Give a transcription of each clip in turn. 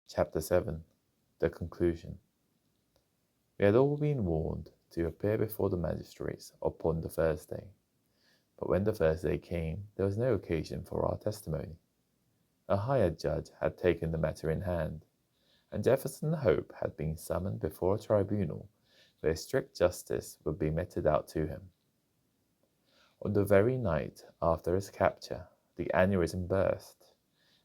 Chapter 7. The Conclusion. We had all been warned to appear before the magistrates upon the Thursday, but when the Thursday came, there was no occasion for our testimony. A higher judge had taken the matter in hand, and Jefferson Hope had been summoned before a tribunal where strict justice would be meted out to him. On the very night after his capture, the aneurysm burst,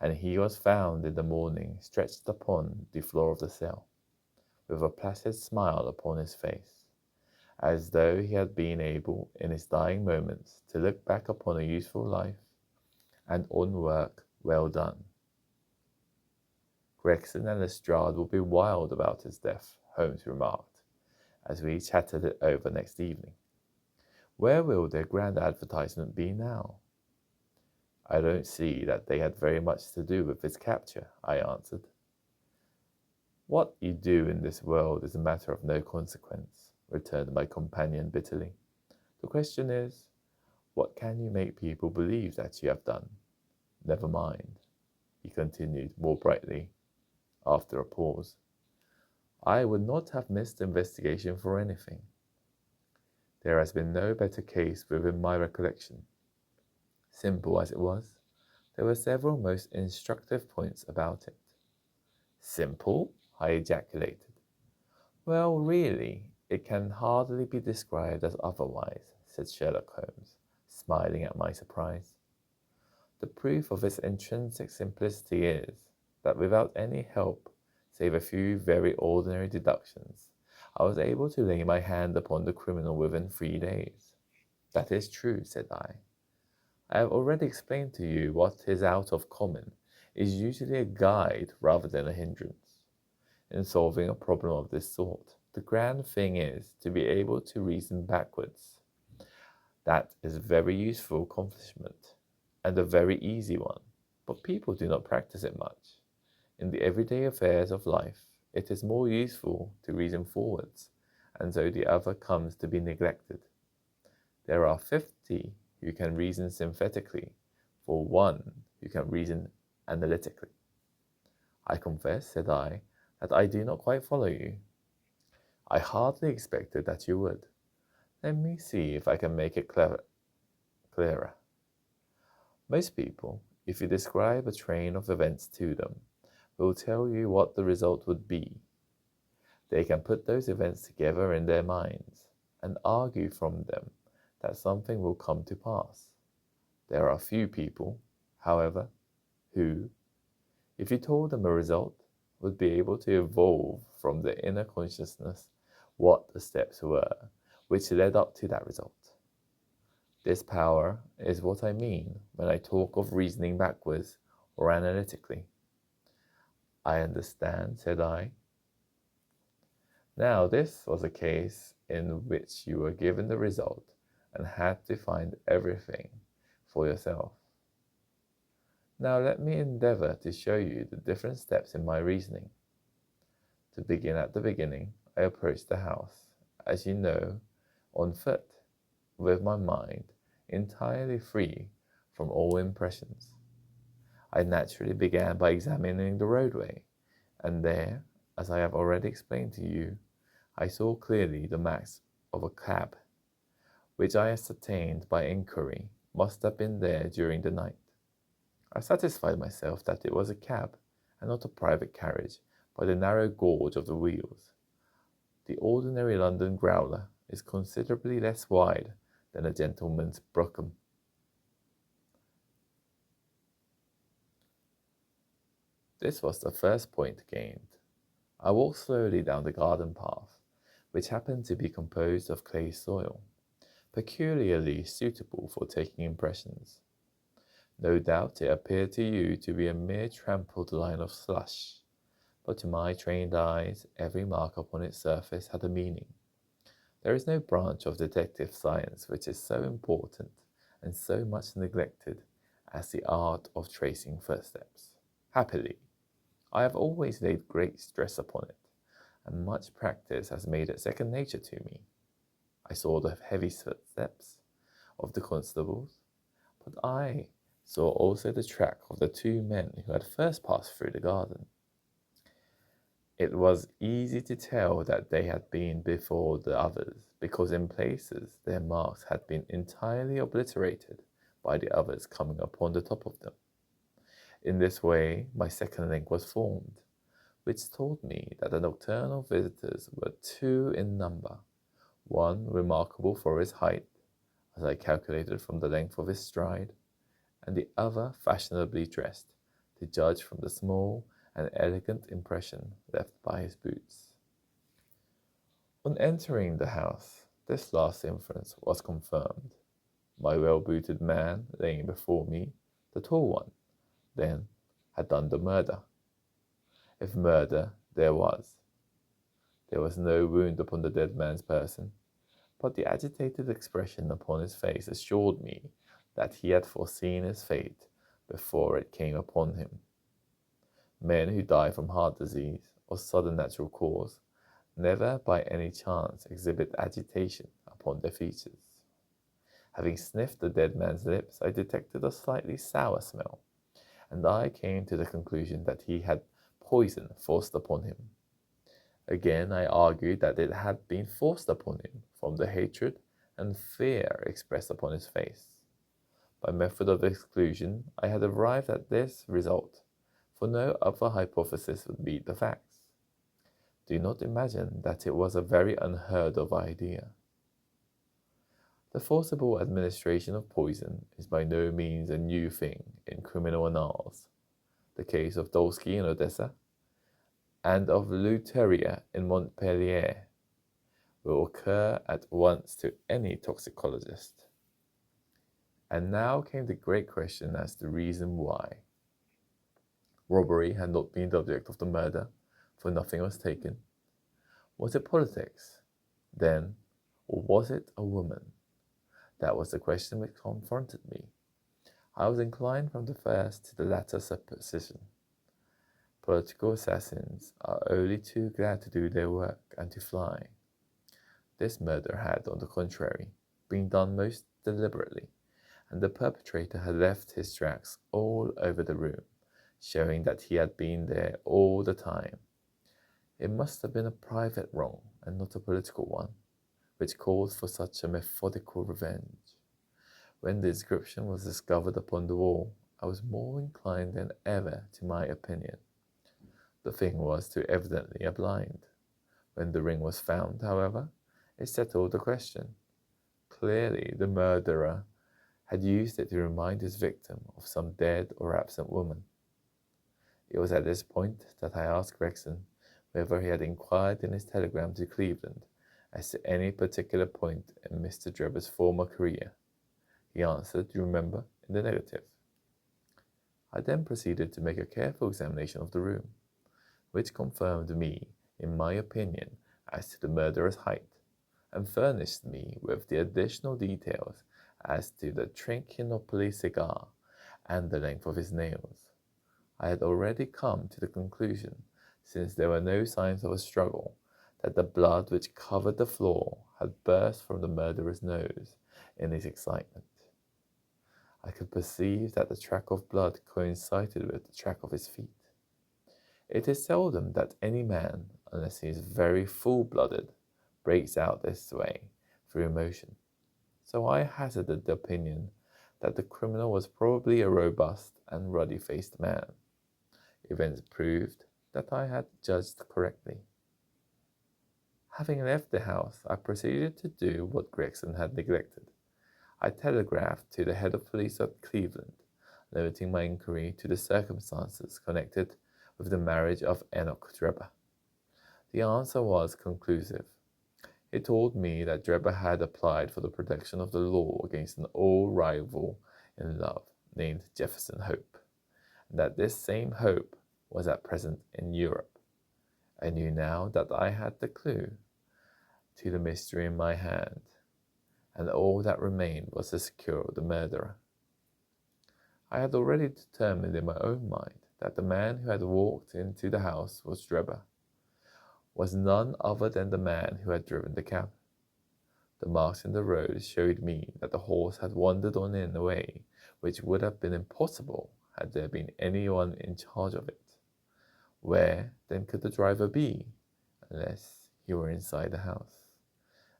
and he was found in the morning stretched upon the floor of the cell, with a placid smile upon his face, as though he had been able in his dying moments to look back upon a useful life and on work well done. Gregson and Lestrade will be wild about his death, Holmes remarked, as we chatted it over next evening. Where will their grand advertisement be now? I don't see that they had very much to do with his capture, I answered. What you do in this world is a matter of no consequence, returned my companion bitterly. The question is, what can you make people believe that you have done? Never mind, he continued more brightly, after a pause. I would not have missed the investigation for anything. There has been no better case within my recollection. Simple as it was, there were several most instructive points about it. Simple? I ejaculated. Well, really, it can hardly be described as otherwise, said Sherlock Holmes, smiling at my surprise. The proof of its intrinsic simplicity is that without any help, save a few very ordinary deductions, I was able to lay my hand upon the criminal within 3 days. That is true, said I. I have already explained to you what is out of common is usually a guide rather than a hindrance. In solving a problem of this sort, the grand thing is to be able to reason backwards. That is a very useful accomplishment, and a very easy one, but people do not practice it much. In the everyday affairs of life, it is more useful to reason forwards, and so the other comes to be neglected. There are 50 who can reason synthetically, for one who can reason analytically. I confess, said I, that I do not quite follow you. I hardly expected that you would. Let me see if I can make it clearer. Most people, if you describe a train of events to them, will tell you what the result would be. They can put those events together in their minds and argue from them that something will come to pass. There are few people, however, who, if you told them a result, would be able to evolve from their inner consciousness what the steps were which led up to that result. This power is what I mean when I talk of reasoning backwards or analytically. I understand, said I. Now this was a case in which you were given the result and had to find everything for yourself. Now let me endeavour to show you the different steps in my reasoning. To begin at the beginning, I approached the house, as you know, on foot, with my mind entirely free from all impressions. I naturally began by examining the roadway, and there, as I have already explained to you, I saw clearly the marks of a cab, which I ascertained by inquiry must have been there during the night. I satisfied myself that it was a cab, and not a private carriage, by the narrow gauge of the wheels. The ordinary London growler is considerably less wide than a gentleman's brougham. This was the first point gained. I walked slowly down the garden path, which happened to be composed of clay soil, peculiarly suitable for taking impressions. No doubt it appeared to you to be a mere trampled line of slush, but to my trained eyes every mark upon its surface had a meaning. There is no branch of detective science which is so important and so much neglected as the art of tracing footsteps. Happily, I have always laid great stress upon it, and much practice has made it second nature to me. I saw the heavy footsteps of the constables, but I saw also the track of the 2 men who had first passed through the garden. It was easy to tell that they had been before the others, because in places their marks had been entirely obliterated by the others coming upon the top of them. In this way, my second link was formed, which told me that the nocturnal visitors were two in number, one remarkable for his height, as I calculated from the length of his stride, and the other fashionably dressed, to judge from the small and elegant impression left by his boots. On entering the house, this last inference was confirmed. My well-booted man laying before me, the tall one, then had done the murder. If murder there was no wound upon the dead man's person, but the agitated expression upon his face assured me that he had foreseen his fate before it came upon him. Men who die from heart disease or sudden natural cause never by any chance exhibit agitation upon their features. Having sniffed the dead man's lips, I detected a slightly sour smell, and I came to the conclusion that he had poison forced upon him. Again, I argued that it had been forced upon him from the hatred and fear expressed upon his face. By method of exclusion, I had arrived at this result, for no other hypothesis would beat the facts. Do not imagine that it was a very unheard of idea. The forcible administration of poison is by no means a new thing in criminal annals. The case of Dolsky in Odessa and of Luteria in Montpellier will occur at once to any toxicologist. And now came the great question as to the reason why. Robbery had not been the object of the murder, for nothing was taken. Was it politics, then, or was it a woman? That was the question which confronted me. I was inclined from the first to the latter supposition. Political assassins are only too glad to do their work and to fly. This murder had, on the contrary, been done most deliberately, and the perpetrator had left his tracks all over the room, showing that he had been there all the time. It must have been a private wrong, and not a political one, which called for such a methodical revenge. When the inscription was discovered upon the wall, I was more inclined than ever to my opinion. The thing was too evidently a blind. When the ring was found, however, it settled the question. Clearly, the murderer had used it to remind his victim of some dead or absent woman. It was at this point that I asked Gregson whether he had inquired in his telegram to Cleveland as to any particular point in Mr. Drebber's former career. He answered, you remember, in the negative. I then proceeded to make a careful examination of the room, which confirmed me in my opinion as to the murderer's height, and furnished me with the additional details as to the Trinchinopoly cigar and the length of his nails. I had already come to the conclusion, since there were no signs of a struggle, that the blood which covered the floor had burst from the murderer's nose in his excitement. I could perceive that the track of blood coincided with the track of his feet. It is seldom that any man, unless he is very full-blooded, breaks out this way through emotion. So I hazarded the opinion that the criminal was probably a robust and ruddy-faced man. Events proved that I had judged correctly. Having left the house, I proceeded to do what Gregson had neglected. I telegraphed to the head of police at Cleveland, limiting my inquiry to the circumstances connected with the marriage of Enoch Drebber. The answer was conclusive. It told me that Drebber had applied for the protection of the law against an old rival in love named Jefferson Hope, and that this same Hope was at present in Europe. I knew now that I had the clue to the mystery in my hand, and all that remained was to secure the murderer. I had already determined in my own mind that the man who had walked into the house was Drebber, was none other than the man who had driven the cab. The marks in the road showed me that the horse had wandered on in a way which would have been impossible had there been anyone in charge of it. Where then could the driver be, unless he were inside the house?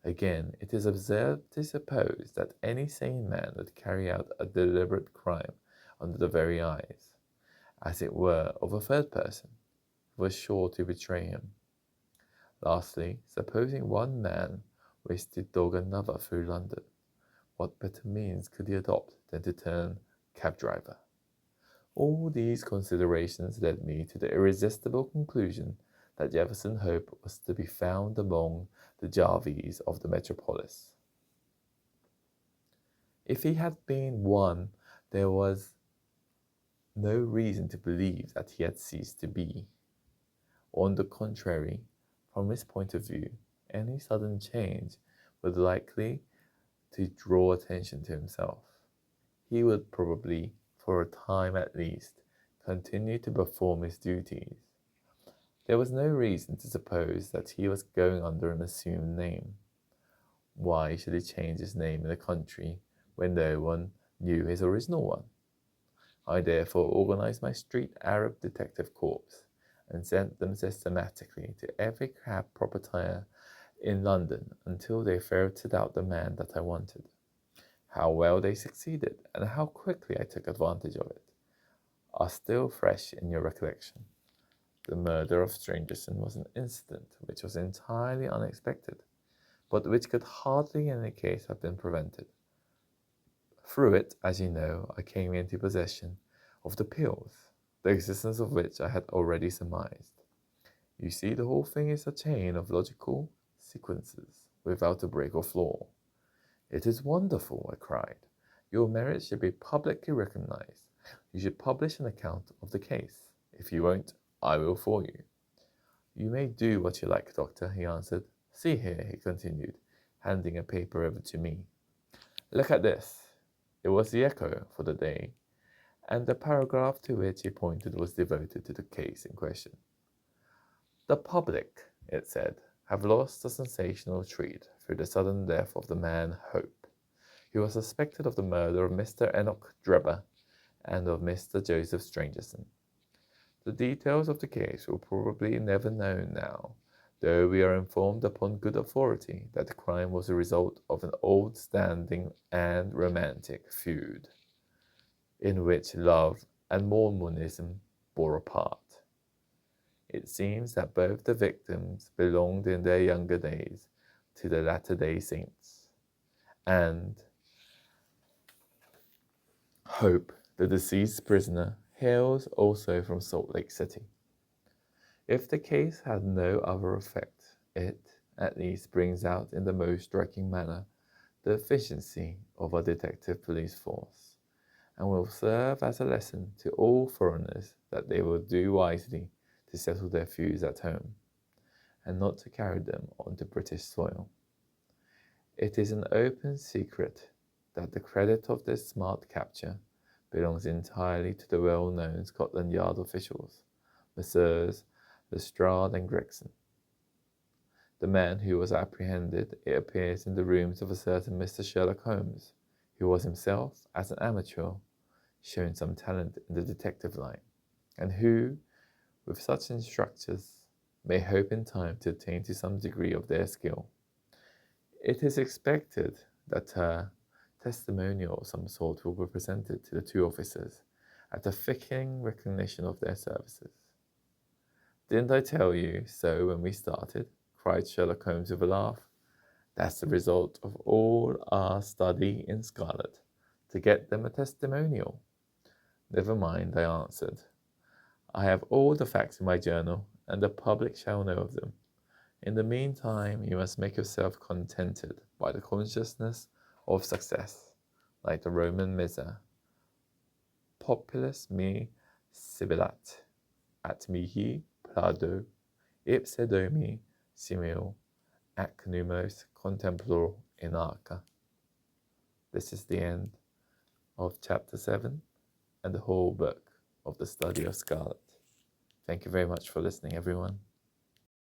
Again, it is absurd to suppose that any sane man would carry out a deliberate crime under the very eyes, as it were, of a third person, who was sure to betray him. Lastly, supposing one man wished to dog another through London, what better means could he adopt than to turn cab driver? All these considerations led me to the irresistible conclusion that Jefferson Hope was to be found among the Jarvies of the metropolis. If he had been one, there was no reason to believe that he had ceased to be. On the contrary, from his point of view, any sudden change was likely to draw attention to himself. He would probably, for a time at least, continue to perform his duties. There was no reason to suppose that he was going under an assumed name. Why should he change his name in the country when no one knew his original one? I therefore organized my street Arab detective corps and sent them systematically to every cab proprietor in London until they ferreted out the man that I wanted. How well they succeeded, and how quickly I took advantage of it, are still fresh in your recollection. The murder of Strangerson was an incident which was entirely unexpected, but which could hardly in any case have been prevented. Through it, as you know, I came into possession of the pills, the existence of which I had already surmised. You see, the whole thing is a chain of logical sequences, without a break or flaw. It is wonderful, I cried. Your merit should be publicly recognized. You should publish an account of the case. If you won't, I will for you. You may do what you like, doctor, he answered. See here, he continued, handing a paper over to me. Look at this. It was the Echo for the day, and the paragraph to which he pointed was devoted to the case in question. The public, it said, have lost a sensational treat through the sudden death of the man Hope. He was suspected of the murder of Mr. Enoch Drebber and of Mr. Joseph Strangerson. The details of the case will probably never known now, though we are informed upon good authority that the crime was the result of an old-standing and romantic feud, in which love and Mormonism bore a part. It seems that both the victims belonged in their younger days to the Latter-day Saints, and Hope, the deceased prisoner, hails also from Salt Lake City. If the case had no other effect, it at least brings out in the most striking manner the efficiency of our detective police force, and will serve as a lesson to all foreigners that they will do wisely to settle their feuds at home, and not to carry them onto British soil. It is an open secret that the credit of this smart capture belongs entirely to the well-known Scotland Yard officials, Messrs. Lestrade and Gregson. The man who was apprehended, it appears, in the rooms of a certain Mr. Sherlock Holmes, who was himself, as an amateur, shown some talent in the detective line, and who, with such instructors, may hope in time to attain to some degree of their skill. It is expected that a testimonial of some sort will be presented to the two officers at a fitting recognition of their services. Didn't I tell you so when we started? Cried Sherlock Holmes with a laugh. That's the result of all our study in Scarlet, to get them a testimonial. Never mind, I answered. I have all the facts in my journal, and the public shall know of them. In the meantime, you must make yourself contented by the consciousness of success, like the Roman Missa. Populus me sibilat, at mihi plado, ipse domi simil, ac numos contemplor in arca. This is the end of chapter 7 and the whole book of the study of Scarlet. Thank you very much for listening, everyone.